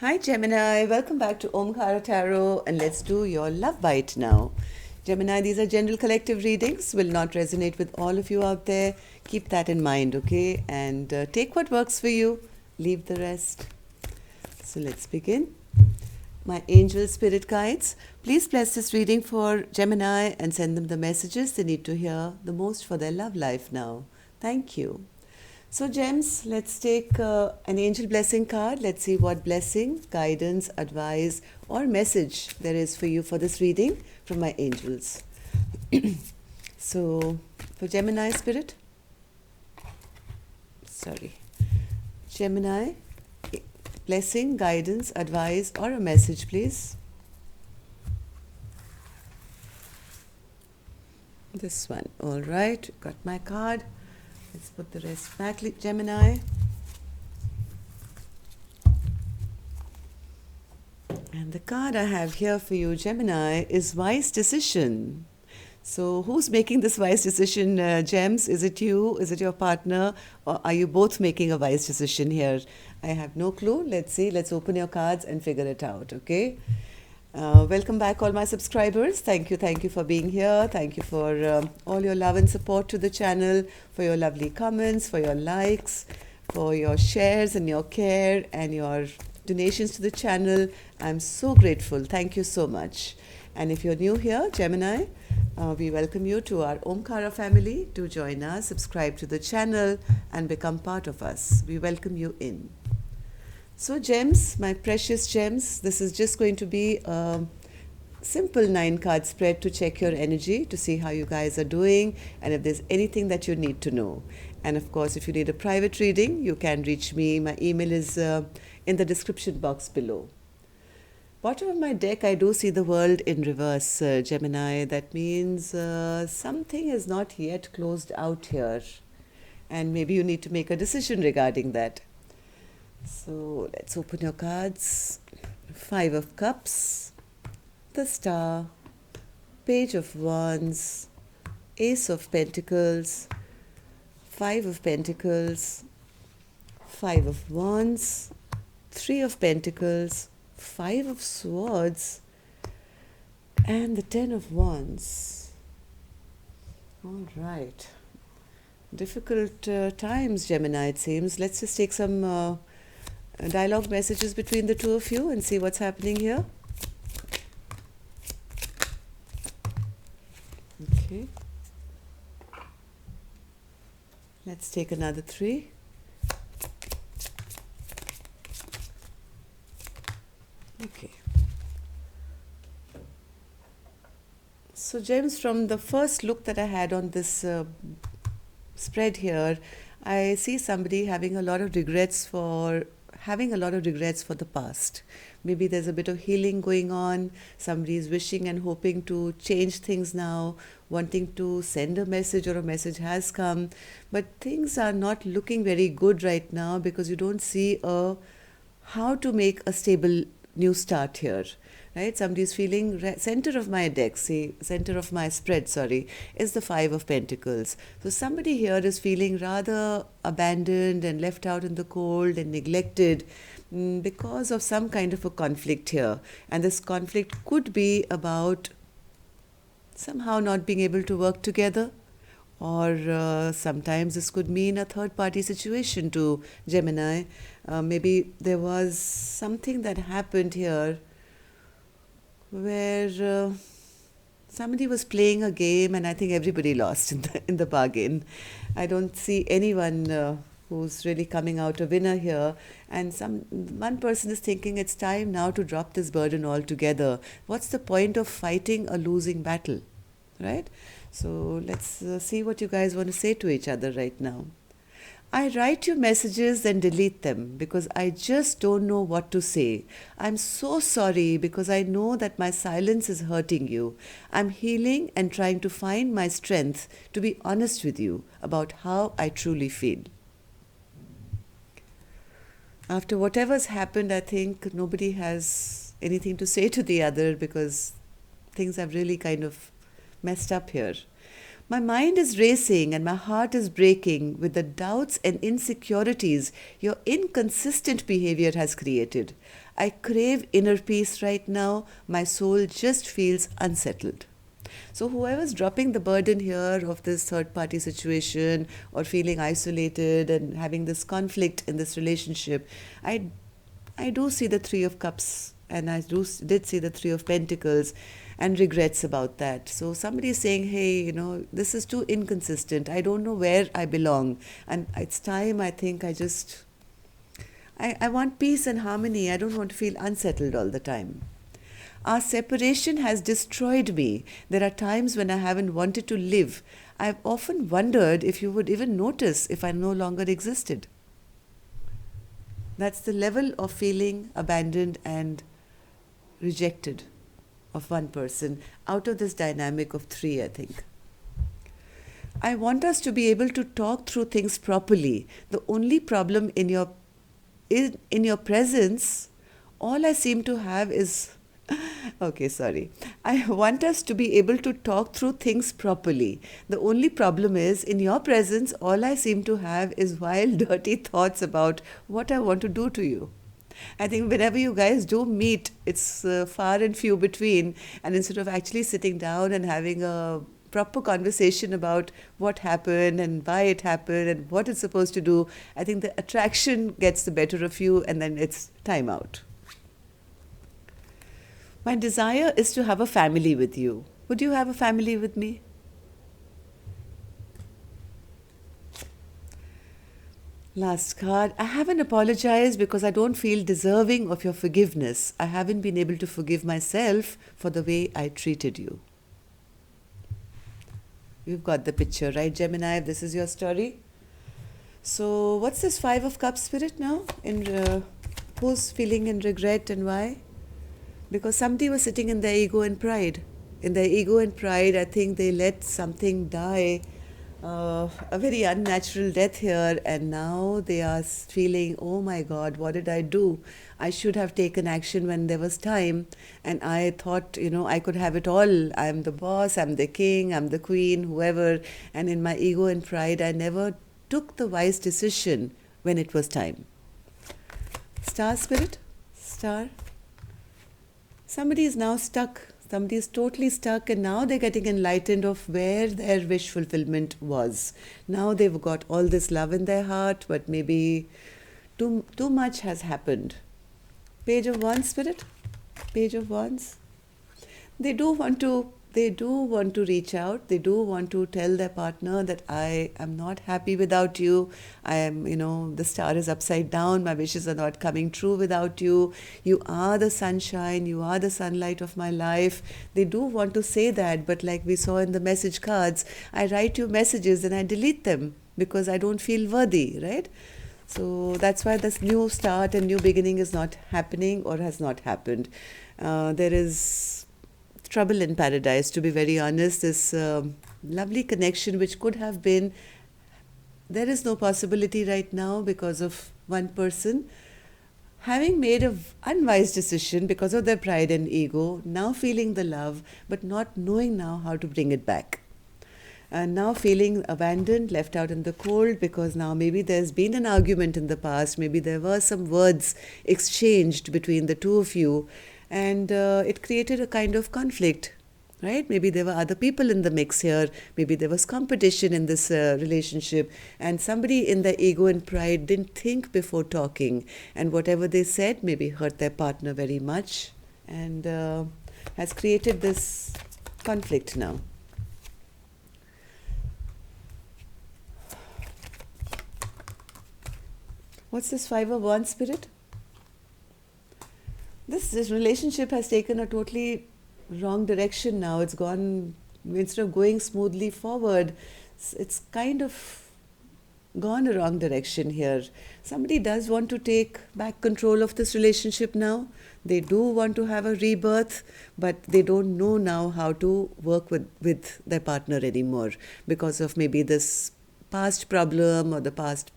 Hi Gemini, welcome back to Omkara Tarot and let's do your love bite now. Gemini, these are general collective readings, will not resonate with all of you out there. Keep that in mind, okay? And take what works for you, leave the rest. So let's begin. My angel spirit guides, please bless this reading for Gemini and send them the messages they need to hear the most for their love life now. Thank you. So Gems, let's take an angel blessing card. Let's see what blessing, guidance, advice or message there is for you for this reading from my angels. So for Gemini spirit, Gemini, blessing, guidance, advice or a message please. This one, all right, got my card. Let's put the rest back, Gemini. And the card I have here for you, Gemini, is Wise Decision. So who's making this wise decision, Gems? Is it you? Is it your partner? Or are you both making a wise decision here? I have no clue. Let's see. Let's open your cards and figure it out, okay? Welcome back, all my subscribers. Thank you for being here. Thank you for all your love and support to the channel, for your lovely comments, for your likes, for your shares and your care and your donations to the channel. I'm so grateful. Thank you so much. And if you're new here, Gemini, we welcome you to our Omkara family. Do join us, subscribe to the channel and become part of us. We welcome you in. So Gems, my precious gems, this is just going to be a simple 9-card spread to check your energy, to see how you guys are doing and if there's anything that you need to know. And of course, if you need a private reading, you can reach me. My email is in the description box below. Bottom of my deck, I do see the world in reverse, Gemini. That means something is not yet closed out here. And maybe you need to make a decision regarding that. So let's open your cards. 5 of Cups, the Star, Page of Wands, Ace of Pentacles, 5 of Pentacles, 5 of Wands, 3 of Pentacles, 5 of Swords, and the 10 of Wands. All right. Difficult times, Gemini, it seems. Let's just take some dialogue messages between the two of you and see what's happening here. Okay. Let's take another 3. Okay. So Gems, from the first look that I had on this spread here, I see somebody having a lot of regrets for the past. Maybe there's a bit of healing going on. Somebody is wishing and hoping to change things now, wanting to send a message, or a message has come, but things are not looking very good right now because you don't see how to make a stable new start here. Right? Somebody is feeling, center of my deck, center of my spread, is the 5 of Pentacles. So somebody here is feeling rather abandoned and left out in the cold and neglected because of some kind of a conflict here. And this conflict could be about somehow not being able to work together, or sometimes this could mean a third-party situation to Gemini. Maybe there was something that happened here where somebody was playing a game and I think everybody lost in the bargain. I don't see anyone who's really coming out a winner here, and one person is thinking it's time now to drop this burden altogether. What's the point of fighting a losing battle, right? So let's see what you guys want to say to each other right now. I write you messages and delete them because I just don't know what to say. I'm so sorry because I know that my silence is hurting you. I'm healing and trying to find my strength to be honest with you about how I truly feel. After whatever's happened, I think nobody has anything to say to the other because things have really kind of messed up here. My mind is racing and my heart is breaking with the doubts and insecurities your inconsistent behavior has created. I crave inner peace right now. My soul just feels unsettled. So, whoever's dropping the burden here of this third party situation or feeling isolated and having this conflict in this relationship, I, I do see the Three of Cups and did see the Three of Pentacles and regrets about that. So, somebody is saying, hey, this is too inconsistent. I don't know where I belong. And it's time, I think, I want peace and harmony. I don't want to feel unsettled all the time. Our separation has destroyed me. There are times when I haven't wanted to live. I've often wondered if you would even notice if I no longer existed. That's the level of feeling abandoned and rejected of one person out of this dynamic of three, I think. I want us to be able to talk through things properly. The only problem in your presence, all I seem to have is okay, sorry. I want us to be able to talk through things properly. The only problem is, in your presence, all I seem to have is wild, dirty thoughts about what I want to do to you. I think whenever you guys do meet, it's far and few between. And instead of actually sitting down and having a proper conversation about what happened and why it happened and what it's supposed to do, I think the attraction gets the better of you and then it's time out. My desire is to have a family with you. Would you have a family with me? Last card. I haven't apologized because I don't feel deserving of your forgiveness. I haven't been able to forgive myself for the way I treated you. You've got the picture, right, Gemini? If this is your story. So what's this Five of Cups spirit now? Who's feeling in regret and why? Because somebody was sitting in their ego and pride. In their ego and pride, I think they let something die, a very unnatural death here, and now they are feeling, oh my God, what did I do? I should have taken action when there was time, and I thought, I could have it all. I'm the boss, I'm the king, I'm the queen, whoever, and in my ego and pride, I never took the wise decision when it was time. Star spirit? Star? Somebody is now stuck. Somebody is totally stuck and now they're getting enlightened of where their wish fulfillment was. Now they've got all this love in their heart, but maybe too much has happened. Page of Wands, spirit? Page of Wands. They do want to reach out. They do want to tell their partner that I am not happy without you. I am, the star is upside down. My wishes are not coming true without you. You are the sunshine. You are the sunlight of my life. They do want to say that, but like we saw in the message cards, I write you messages and I delete them because I don't feel worthy, right? So that's why this new start and new beginning is not happening or has not happened. There is trouble in paradise, to be very honest. This lovely connection which could have been, there is no possibility right now because of one person having made an unwise decision because of their pride and ego, now feeling the love but not knowing now how to bring it back. And now feeling abandoned, left out in the cold because now maybe there's been an argument in the past, maybe there were some words exchanged between the two of you, and it created a kind of conflict, right? Maybe there were other people in the mix here. Maybe there was competition in this relationship. And somebody in their ego and pride didn't think before talking. And whatever they said maybe hurt their partner very much and has created this conflict now. What's this Five of Wands, spirit? This relationship has taken a totally wrong direction now. It's gone, instead of going smoothly forward, it's kind of gone a wrong direction here. Somebody does want to take back control of this relationship now. They do want to have a rebirth, but they don't know now how to work with their partner anymore because of maybe this past problem or the past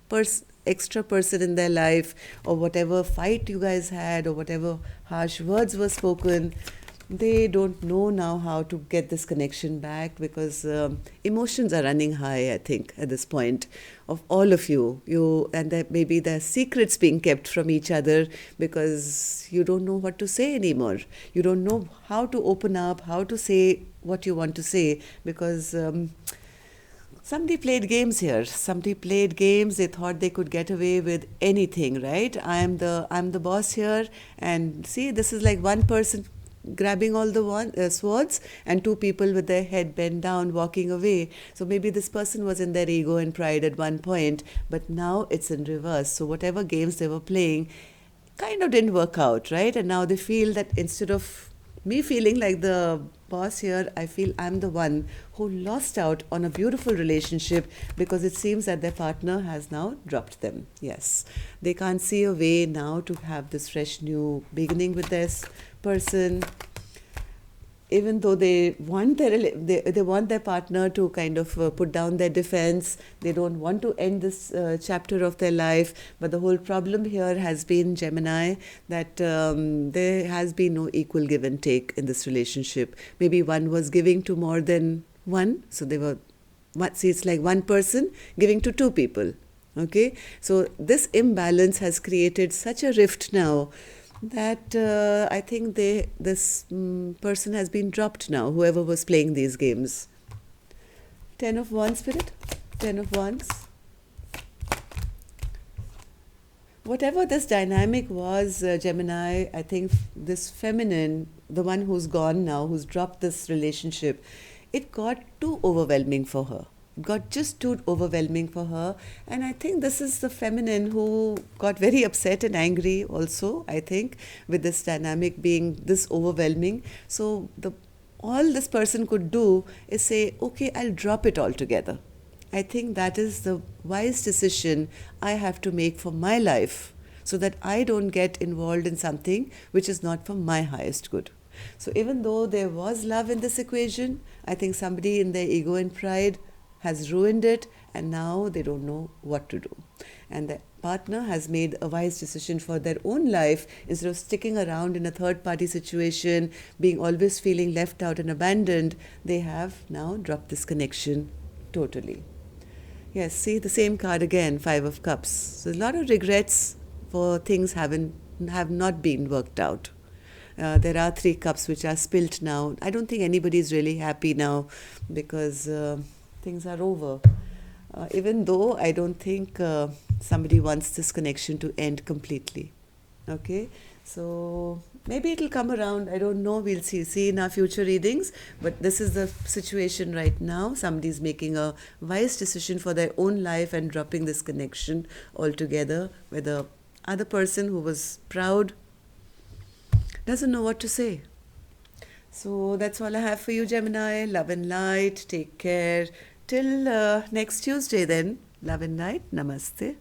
extra person in their life or whatever fight you guys had or whatever harsh words were spoken. they don't know now how to get this connection back because emotions are running high, I think, at this point of all of you and that maybe there are secrets being kept from each other because you don't know what to say anymore. You don't know how to open up, how to say what you want to say because somebody played games here. Somebody played games. They thought they could get away with anything, right? I'm the boss here, and see, this is like one person grabbing all the swords and two people with their head bent down walking away. So maybe this person was in their ego and pride at one point, but now it's in reverse. So whatever games they were playing kind of didn't work out, right? And now they feel that instead of me feeling like the boss here, I feel I'm the one who lost out on a beautiful relationship because it seems that their partner has now dropped them. Yes, they can't see a way now to have this fresh new beginning with this person, even though they want their partner to kind of put down their defense. They don't want to end this chapter of their life, but the whole problem here has been, Gemini, that there has been no equal give and take in this relationship. Maybe one was giving to more than one, so they were see, it's like one person giving to two people. Okay, so this imbalance has created such a rift now that I think this person has been dropped now, whoever was playing these games. 10 of Wands, Spirit. 10 of Wands. Whatever this dynamic was, Gemini, I think this feminine, the one who's gone now, who's dropped this relationship, it got too overwhelming for her. It got just too overwhelming for her. And I think this is the feminine who got very upset and angry also, I think, with this dynamic being this overwhelming. So all this person could do is say, okay, I'll drop it altogether. I think that is the wise decision I have to make for my life so that I don't get involved in something which is not for my highest good. So even though there was love in this equation, I think somebody in their ego and pride has ruined it, and now they don't know what to do. And the partner has made a wise decision for their own life. Instead of sticking around in a third party situation, being always feeling left out and abandoned, they have now dropped this connection totally. Yes, see the same card again, Five of Cups. So a lot of regrets for things have not been worked out. There are three cups which are spilt now. I don't think anybody is really happy now because things are over. Even though I don't think somebody wants this connection to end completely. Okay, so maybe it'll come around. I don't know. We'll see in our future readings. But this is the situation right now. Somebody's making a wise decision for their own life and dropping this connection altogether. Where the other person who was proud doesn't know what to say. So that's all I have for you, Gemini. Love and light. Take care. Till next Tuesday then. Love and light. Namaste.